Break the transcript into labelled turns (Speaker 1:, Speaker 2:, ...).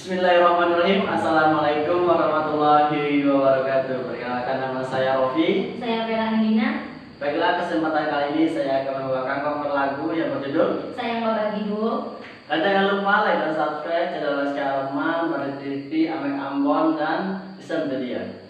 Speaker 1: Bismillahirrahmanirrahim. Assalamualaikum warahmatullahi wabarakatuh. Perkenalkan, nama saya Rofi.
Speaker 2: Saya Feranina.
Speaker 1: Baiklah, kesempatan kali ini saya akan membawakan cover lagu yang berjudul
Speaker 2: Sayang Babagi Duo.
Speaker 1: Dan jangan lupa like dan subscribe channel Laskia Arman, Pada TV, Amek Ambon, dan Isam Media.